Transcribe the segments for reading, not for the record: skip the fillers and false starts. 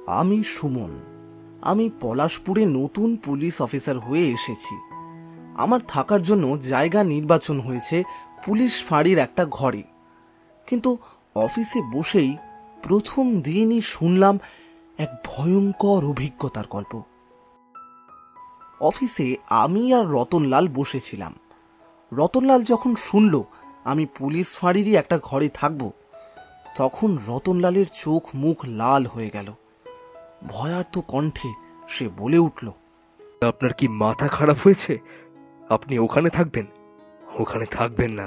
আমি সুমন। আমি পলাশপুরে নতুন পুলিশ অফিসার হয়ে এসেছি। আমার থাকার জন্য জায়গা নির্বাচন হয়েছে পুলিশ ফাঁড়ির একটা ঘরে। কিন্তু অফিসে বসেই প্রথম দিনই শুনলাম এক ভয়ঙ্কর অভিজ্ঞতার গল্প। অফিসে আমি আর রতনলাল বসেছিলাম। রতনলাল যখন শুনল আমি পুলিশ ফাঁড়িরই একটা ঘরে থাকব, তখন রতনলালের চোখ মুখ লাল হয়ে গেল। ভয়ার্ত কণ্ঠে সে বলে উঠল, আপনার কি মাথা খারাপ হয়েছে? আপনি ওখানে থাকবেন? ওখানে থাকবেন না,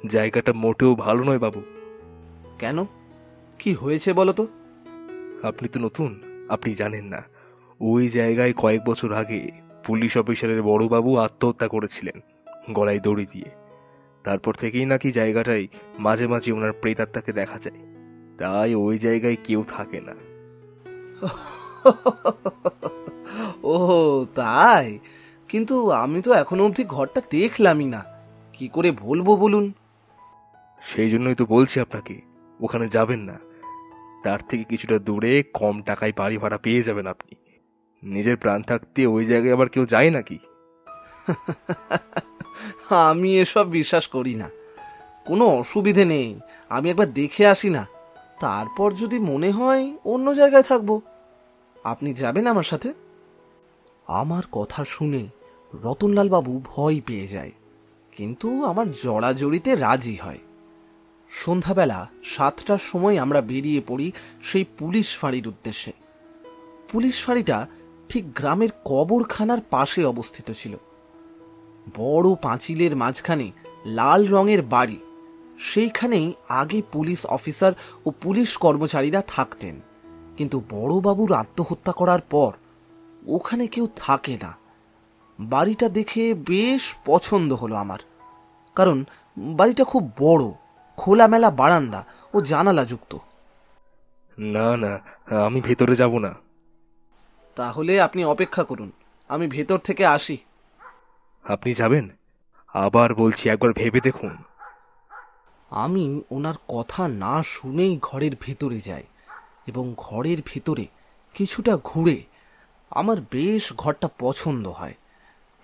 জায়গাটা মোটেও ভালো নয় বাবু। কেন, কি হয়েছে বলো তো? আপনি তো নতুন, আপনি জানেন না। ওই জায়গায় কয়েক বছর আগে পুলিশ অফিসারের বড়বাবু আত্মহত্যা করেছিলেন গলায় দড়ি দিয়ে। তারপর থেকেই নাকি জায়গাটায় মাঝে মাঝে ওনার প্রেতাত্মাকে দেখা যায়, তাই ওই জায়গায় কেউ থাকে না। ও তাই? কিন্তু আমি তো এখনো অবধি ঘরটা দেখলামই না, কি করে বলবো বলুন? সেই জন্যই তো বলছি আপনাকে ওখানে যাবেন না। তার থেকে কিছুটা দূরে কম টাকায় বাড়ি ভাড়া পেয়ে যাবেন আপনি। নিজের প্রাণ থাকতে ওই জায়গায় আবার কেউ যায় নাকি? আমি এসব বিশ্বাস করি না। কোনো অসুবিধে নেই, আমি একবার দেখে আসি না, তারপর যদি মনে হয় অন্য জায়গায় থাকবো। আপনি যাবেন আমার সাথে? আমার কথা শুনে রতনলাল বাবু ভয় পেয়ে যায়, কিন্তু আমার জড়াজড়িতে রাজি হয়। সন্ধ্যাবেলা 7টার সময় আমরা বেরিয়ে পড়ি সেই পুলিশ ফাঁড়ির উদ্দেশ্যে। পুলিশ ফাঁড়িটা ঠিক গ্রামের কবরখানার পাশে অবস্থিত ছিল। বড় পাঁচিলের মাঝখানে লাল রঙের বাড়ি, সেইখানেই আগে পুলিশ অফিসার ও পুলিশ কর্মচারীরা থাকতেন। কিন্তু বড়বাবুর আত্মহত্যা করার পর ওখানে কেউ থাকে না। বাড়িটা দেখে বেশ পছন্দ হলো আমার, কারণ বাড়িটা খুব বড়, খোলামেলা বারান্দা ও জানালা যুক্ত। না না, আমি ভেতরে যাব না। তাহলে আপনি অপেক্ষা করুন, আমি ভেতর থেকে আসি। আপনি যাবেন? আবার বলছি, একবার ভেবে দেখুন। আমি ওনার কথা না শুনেই ঘরের ভেতরে যাই, এবং ঘরের ভেতরে কিছুটা ঘুরে আমার বেশ ঘরটা পছন্দ হয়।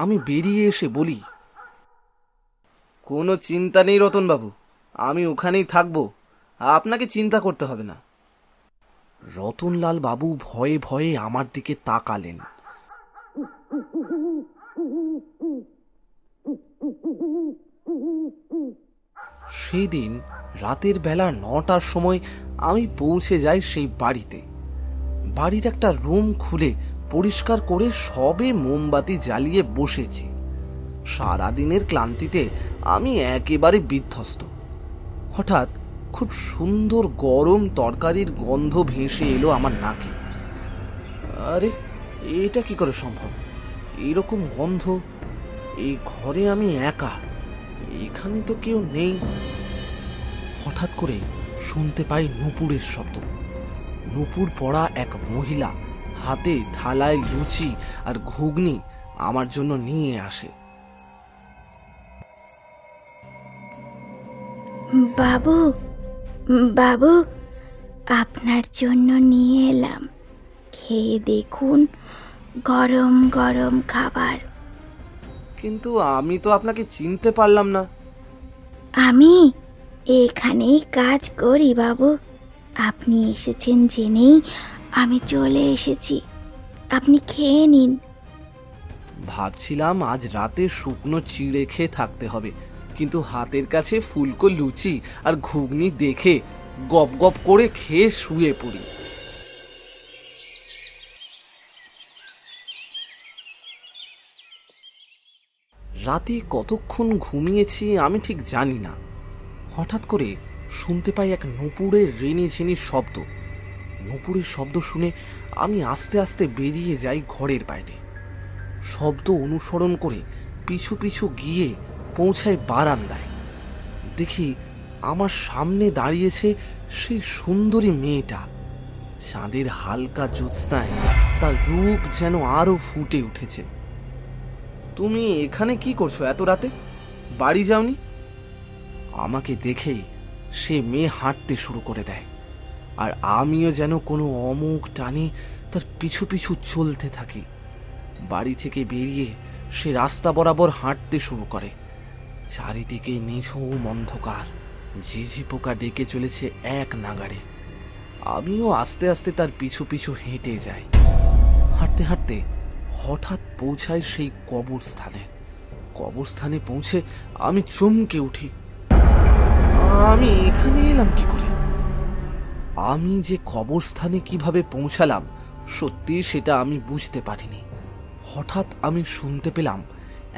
আমি বেরিয়ে এসে বলি, কোনো চিন্তা নেই রতনবাবু, আমি ওখানেই থাকবো, আপনাকে চিন্তা করতে হবে না। রতনলাল বাবু ভয়ে ভয়ে আমার দিকে তাকালেন। সেই দিন রাতের বেলা 9টার সময় আমি পৌঁছে যাই সেই বাড়িতে। বাড়ির একটা রুম খুলে পরিষ্কার করে সবে মোমবাতি জ্বালিয়ে বসেছি। সারাদিনের ক্লান্তিতে আমি একেবারে বিধ্বস্ত। হঠাৎ খুব সুন্দর গরম তরকারির গন্ধ ভেসে এলো আমার নাকে। আরে, এটা কি করে সম্ভব? এইরকম গন্ধ! এই ঘরে আমি একা, এখানে তো কেউ নেই। হঠাৎ করে শুনতে পাই নুপুরের শব্দ। নুপুর পরা এক মহিলা হাতে থালায় লুচি আর ঘুগনি আমার জন্য নিয়ে আসে। বাবু, বাবু, আপনার জন্য নিয়ে এলাম, খেয়ে দেখুন, গরম গরম খাবার। কিন্তু আমি তো আপনাকে চিনতে পারলাম না। আমি এখানেই কাজ করি বাবু, আপনি এসেছেন জেনেই আমি চলে এসেছি, আপনি খেয়ে নিন। ভাবছিলাম আজ রাতে শুকনো চিড়ে খেয়ে থাকতে হবে, কিন্তু হাতের কাছে ফুলকো লুচি আর ঘুগনি দেখে গপ গপ করে খেয়ে শুয়ে পড়ি। রাতে কতক্ষণ ঘুমিয়েছি আমি ঠিক জানি না। হঠাৎ করে শুনতে পাই এক নুপুরের রেনি ঝেনি শব্দ। নুপুরের শব্দ শুনে আমি আস্তে আস্তে বেরিয়ে যাই ঘরের বাইরে। শব্দ অনুসরণ করে পিছু পিছু গিয়ে পৌঁছায় বারান্দায়। দেখি আমার সামনে দাঁড়িয়েছে সেই সুন্দরী মেয়েটা। চাঁদের হালকা জ্যোৎস্নায় তার রূপ যেন আরো ফুটে উঠেছে। তুমি এখানে কি করছো এত রাতে? বাড়ি যাওনি? আমাকে দেখেই সে মেয়ে হাঁটতে শুরু করে দেয়। আর আমিও যেন কোনো অমুক টানে তার পিছু পিছু চলতে থাকি। বাড়ি থেকে বেরিয়ে সে রাস্তা বরাবর হাঁটতে শুরু করে। চারিদিকে নিঝুম অন্ধকার, ঝিঝি পোকা ডেকে চলেছে এক নাগাড়ে। আমিও আস্তে আস্তে তার পিছু পিছু হেঁটে যাই। হাঁটতে হাঁটতে হঠাৎ পৌঁছায় সেই কবরস্থানে। কবরস্থানে পৌঁছে আমি চমকে উঠি। আমি এখানে এলাম কি করে? আমি যে কবরস্থানে কিভাবে পৌঁছালাম সত্যি সেটা আমি বুঝতে পারিনি। হঠাৎ আমি শুনতে পেলাম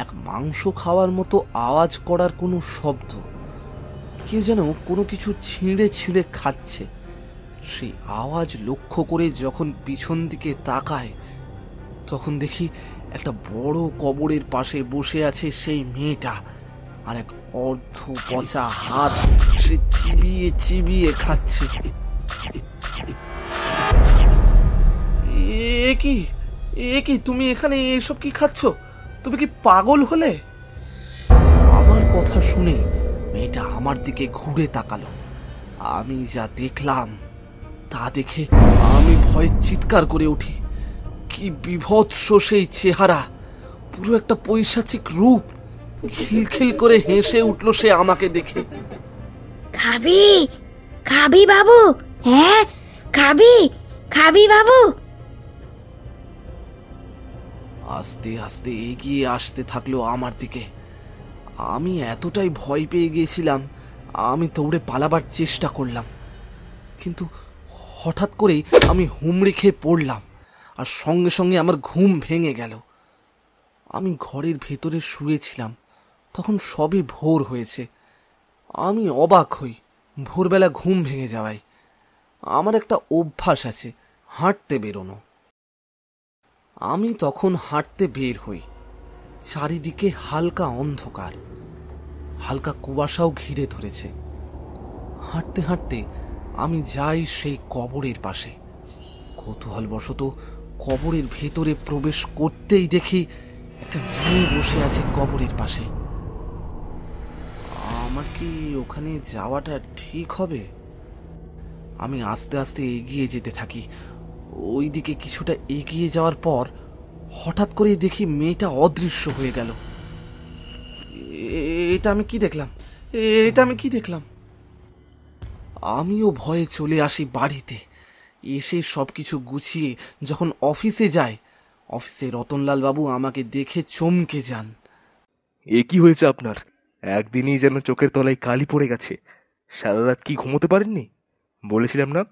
এক মাংস খাওয়ার মতো আওয়াজ করার কোনো শব্দ। কেউ যেন কোনো কিছু ছিঁড়ে ছিঁড়ে খাচ্ছে। সেই আওয়াজ লক্ষ্য করে যখন পিছন দিকে তাকায় তখন দেখি একটা বড় কবরের পাশে বসে আছে সেই মেয়েটা, আর এক অর্ধ পচা হাত সে চিবিয়ে চিবিয়ে খাচ্ছে। এ কি তুমি এখানে এসব কি খাচ্ছ? তুমি কি পাগল হলে? আমার কথা শুনে মেয়েটা আমার দিকে ঘুরে তাকালো। আমি যা দেখলাম তা দেখে আমি ভয়ে চিৎকার করে উঠি। কি বিভৎস সেই চেহারা, পুরো একটা পৈশাচিক রূপ। খিলখিল করে হেসে উঠল সে আমাকে দেখে। খাবি খাবি বাবু? হ্যাঁ খাবি খাবি বাবু? আস্তে আস্তে এগিয়ে আসতে থাকলো আমার দিকে। আমি এতটাই ভয় পেয়ে গিয়েছিলাম আমি দৌড়ে পালাবার চেষ্টা করলাম, কিন্তু হঠাৎ করেই আমি হুমড়ি খেয়ে পড়লাম আর সঙ্গে সঙ্গে আমার ঘুম ভেঙে গেল। আমি ঘরের ভেতরে শুয়েছিলাম, তখন সবে ভোর হয়েছে। আমি অবাক হই ভোরবেলা ঘুম ভেঙে যাওয়ায়। আমার একটা অভ্যাস আছে হাঁটতে বেরোনো। আমি তখন হাঁটতে বের হই। চারিদিকে হালকা অন্ধকার, হালকা কুয়াশাও ঘিরে ধরেছে। হাঁটতে হাঁটতে আমি যাই সেই কবরের পাশে। কৌতূহলবশত কবরের ভেতরে প্রবেশ করতেই দেখি একটা মেয়ে বসে আছে কবরের পাশে। আমার কি ওখানে যাওয়াটা ঠিক হবে? আমি আস্তে আস্তে এগিয়ে যেতে থাকি। ওইদিকে কিছুটা এগিয়ে যাওয়ার পর হঠাৎ করে দেখি মেয়েটা অদৃশ্য হয়ে গেল। এটা আমি কি দেখলাম? এটা আমি কি দেখলাম? আমিও ভয়ে চলে আসি বাড়িতে। এসে সবকিছু গুছিয়ে যখন অফিসে যাই, অফিসে রতনলাল বাবু আমাকে দেখে চমকে যান। এ কি হয়েছে আপনার? একদিনই যেন চোখের তলায় কালি পড়ে গেছে। সারা রাত কি ঘুমোতে পারেননি? বলেছিলাম না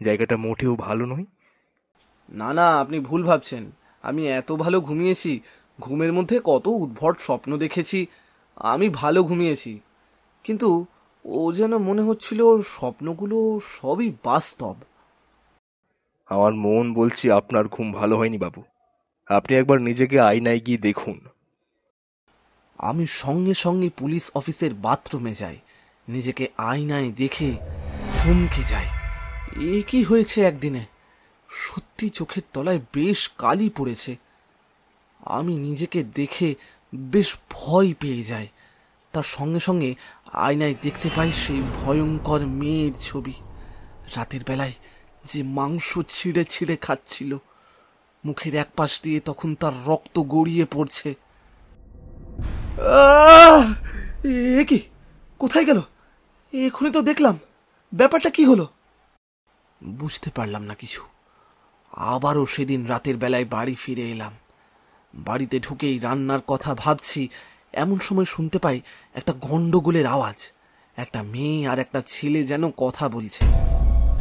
জায়গাটা মোটেও ভালো নয়। না না, আপনি ভুল ভাবছেন। আমি এত ভালো ঘুমিয়েছি, ঘুমের মধ্যে কত উদ্ভট স্বপ্ন দেখেছি। আমি ভালো ঘুমিয়েছি, কিন্তু ও যেন মনে হচ্ছিল ওর স্বপ্নগুলো সবই বাস্তব। আমার মন বলছে আপনার ঘুম ভালো হয়নি বাবু। আপনি একবার নিজেকে আয়নায় গিয়ে দেখুন। আমি সঙ্গে সঙ্গে পুলিশ অফিসের বাথরুমে যাই। নিজেকে আয়নায় দেখে চমকে যাই। এ কি হয়েছে একদিনে? সত্যি চোখের তলায় বেশ কালি পড়েছে। আমি নিজেকে দেখে বেশ ভয় পেয়ে যাই। তার সঙ্গে সঙ্গে আয়নায় দেখতে পাই সেই ভয়ঙ্কর মেয়ের ছবি। রাতের বেলায় যে মাংস ছিঁড়ে ছিঁড়ে খাচ্ছিল, মুখের এক পাশ দিয়ে তখন তার রক্ত গড়িয়ে পড়ছে। এ কি? কোথায় গেল? এখনই তো দেখলাম। ব্যাপারটা কি হলো? বুঝতে পারলাম না কিছু। আবারও সেদিন রাতের বেলায় বাড়ি ফিরে এলাম। বাড়িতে ঢুকেই রান্নার কথা ভাবছি, এমন সময় শুনতে পাই একটা গন্ডগোলের আওয়াজ। একটা মেয়ে আর একটা ছেলে যেন কথা বলছে।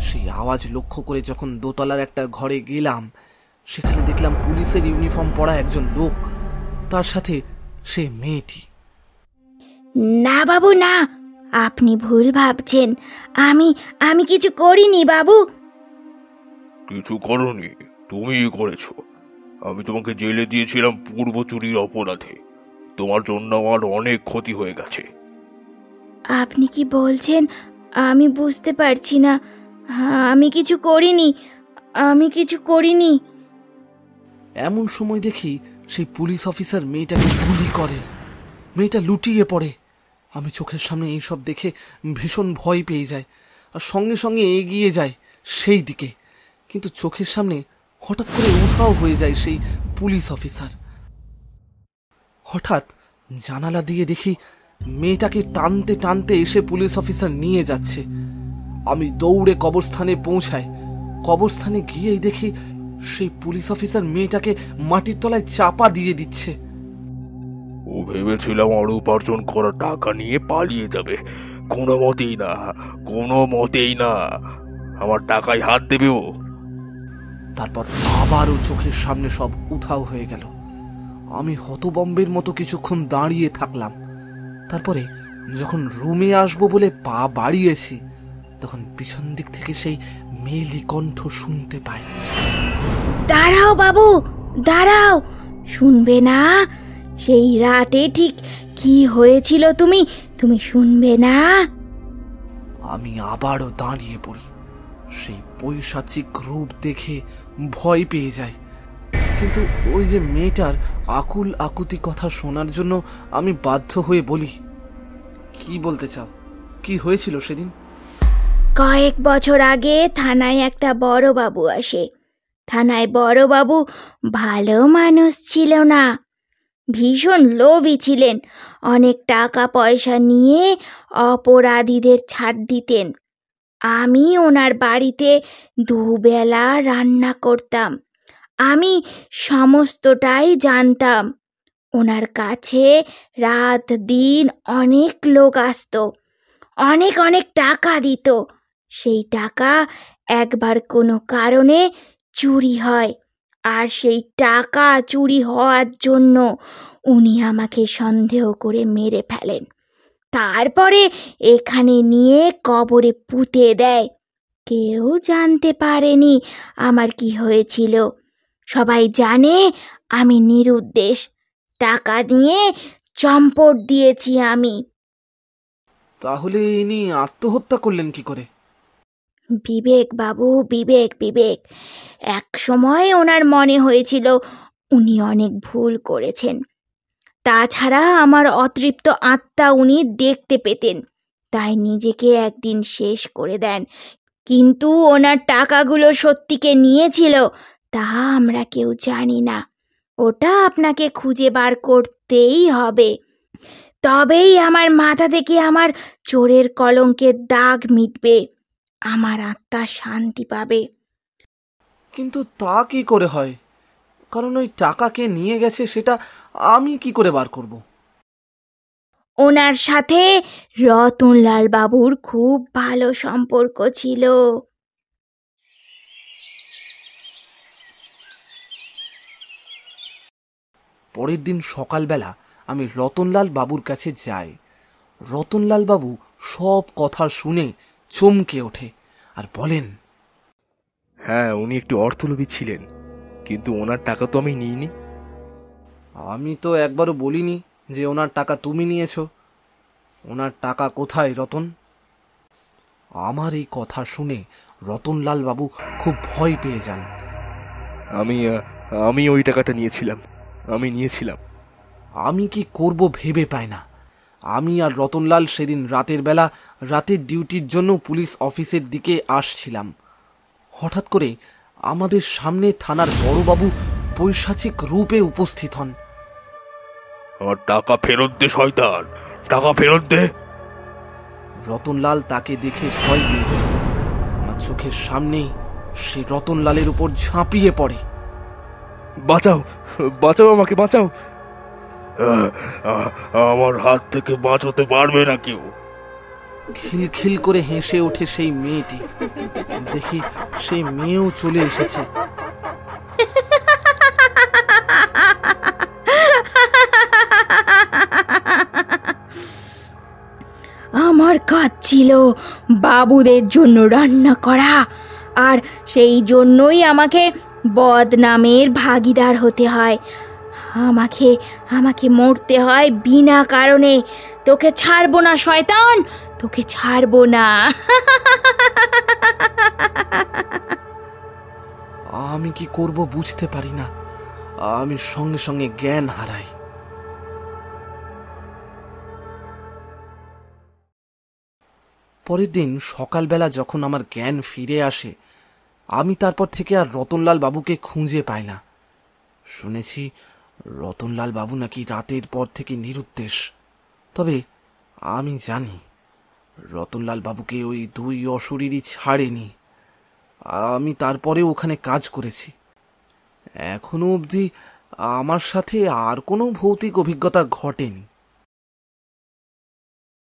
সেই আওয়াজ লক্ষ্য করে যখন দোতলার একটা ঘরে গেলাম, সেখানে দেখলাম পুলিশের ইউনিফর্ম পরা একজন লোক, তার সাথে সেই মেয়েটি। না বাবু না, আপনি ভুল ভাবছেন। আমি আমি কিছু করিনি বাবু। কিছু করনি? তুমিই করেছো। আমি তোমাকে জেলে দিয়েছিলাম পূর্ব চুরির অপরাধে। তোমার জন্য আমার অনেক ক্ষতি হয়ে গেছে। আপনি কি বলছেন আমি বুঝতে পারছি না। আমি কিছু করিনি, আমি কিছু করিনি। এমন সময় দেখি সেই পুলিশ অফিসার মেয়েটাকে গুলি করে। মেয়েটা লুটিয়ে পড়ে। আমি চোখের সামনে এইসব দেখে ভীষণ ভয় পেয়ে যাই আর সঙ্গে সঙ্গে এগিয়ে যাই সেই দিকে, কিন্তু চোখের সামনে হঠাৎ করে উধাও হয়ে যায় সেই পুলিশ অফিসার। হঠাৎ জানালা দিয়ে দেখি মেয়েটাকে টানতে টানতে এসে পুলিশ অফিসার নিয়ে যাচ্ছে। আমি দৌড়ে কবরস্থানে পৌঁছাই। কবরস্থানে গিয়েই দেখি সেই পুলিশ অফিসার মেয়েটাকে মাটির তলায় চাপা দিয়ে দিচ্ছে। ও ভেবেছিলাম আর উপার্জন করা টাকা নিয়ে পালিয়ে যাবে। কোনো মতেই না, কোনো মতেই না, আমার টাকায় হাত দেবে ও। তারপর আবারও চোখের সামনে সব উধাও হয়ে গেল। আমি হতবম্বের মতো কিছুক্ষণ দাঁড়িয়ে থাকলাম। তারপরে যখন রুমে আসবো বলে পা বাড়িয়েছি, তখন পিছন দিক থেকে সেই মেয়েলি কণ্ঠ শুনতে পাই। দাঁড়াও বাবু, দাঁড়াও, শুনবে না? সেই রাতে ঠিক কি হয়েছিল তুমি তুমি শুনবে না? আমি আবারও দাঁড়িয়ে পড়ি। সেই পৈশাচিক রূপ দেখে ভয় পেয়ে যাই, কিন্তু ওই যে মেয়েটার আকুল আকুতি কথা শোনার জন্য আমি বাধ্য হয়ে বলি, কি বলতে চাও? কি হয়েছিল সেদিন? কয়েক বছর আগে থানায় একটা বড় বাবু আসে। থানায় বড় বাবু ভালো মানুষ ছিল না, ভীষণ লোভী ছিলেন। অনেক টাকা পয়সা নিয়ে অপরাধীদের ছাড় দিতেন। আমি ওনার বাড়িতে দুবেলা রান্না করতাম। আমি সমস্তটাই জানতাম। ওনার কাছে রাত দিন অনেক লোক আসতো, অনেক অনেক টাকা দিত। সেই টাকা একবার কোনো কারণে চুরি হয়, আর সেই টাকা চুরি হওয়ার জন্য উনি আমাকে সন্দেহ করে মেরে ফেলেন। তারপরে এখানে নিয়ে কবরে পুঁতে দেয়। কেউ জানতে পারেনি আমার কি হয়েছিল। সবাই জানে আমি নিরুদ্দেশ। টাকা নিয়ে চম্পট দিয়েছি আমি। তাহলে ইনি আত্মহত্যা করলেন কি করে? বিবেক বাবু, বিবেক, বিবেক। এক সময় ওনার মনে হয়েছিল উনি অনেক ভুল করেছেন। তাছাড়া আমার অতৃপ্ত আত্মা উনি দেখতে পেতেন, তাই নিজেকে একদিন শেষ করে দেন। কিন্তু ওনার টাকাগুলো সত্যিকে নিয়েছিল তা আমরা কেউ জানি না। ওটা আপনাকে খুঁজে বার করতেই হবে, তবেই আমার মাথা থেকে আমার চোরের কলঙ্কের দাগ মিটবে, আমার আত্মা শান্তি পাবে। কিন্তু তা কি করে হয়? কারণ ওই টাকা কে নিয়ে গেছে সেটা আমি কি করে বার করব? ওনার সাথে রতনলাল বাবুর খুব ভালো সম্পর্ক ছিল। পরের দিন সকালবেলা আমি রতনলাল বাবুর কাছে যাই। রতনলাল বাবু সব কথা শুনে চমকে ওঠে আর বলেন, হ্যাঁ, উনি একটু অর্থলোভী ছিলেন, কিন্তু ওনার টাকা তো আমি নিইনি। আমি তো একবারও বলিনি যে ওনার টাকা তুমি নিয়েছো। ওনার টাকা কোথায় রতন? আমার এই কথা শুনে রতনলাল বাবু খুব ভয় পেয়ে যান। আমি আমি ওই টাকাটা নিয়েছিলাম, আমি নিয়েছিলাম। আমি কি করব ভেবে পাই না। আমি আর রতনলাল সেদিন রাতের বেলা রাতের ডিউটির জন্য পুলিশ অফিসের দিকে আসছিলাম। হঠাৎ করে আমাদের সামনে থানার বড়বাবু পৈশাচিক রূপে উপস্থিত হন। আমার টাকা ফেরত দে শয়তান, টাকা ফেরত দে। রতনলাল তাকে দেখে ভয় পেয়ে যায়। আমার চোখের সামনেই সে রতনলালের উপর ঝাঁপিয়ে পড়ে। বাঁচাও, বাঁচাও, আমাকে বাঁচাও। আমার হাত থেকে বাঁচাতে পারবে না কেউ। খিলখিল করে হেসে ওঠে সেই মেয়েটি। দেখি সেই মেয়েও চলে এসেছে। আমার কাজ ছিল বাবুদের জন্য রান্না করা, আর সেই জন্যই আমাকে বদনামের ভাগিদার হতে হয়। আমাকে আমাকে মরতে হয় বিনা কারণে। তোকে ছাড়বো না শয়তান, তোকে ছাড়বো না। আমি কি করব বুঝতে পারি না। আমি সঙ্গে সঙ্গে জ্ঞান হারাই। পরের দিন সকালবেলা যখন আমার জ্ঞান ফিরে আসে, আমি তারপর থেকে আর রতনলাল বাবুকে খুঁজে পাই না। শুনেছি রতনলাল বাবু নাকি রাতের পর থেকে নিরুদ্দেশ। তবে আমি জানি রতনলাল বাবুকে ওই দুই অশরীরই ছাড়েনি। আমি তারপরে ওখানে কাজ করেছি। এখনো অবধি আমার সাথে আর কোনো ভৌতিক অভিজ্ঞতা ঘটেনি।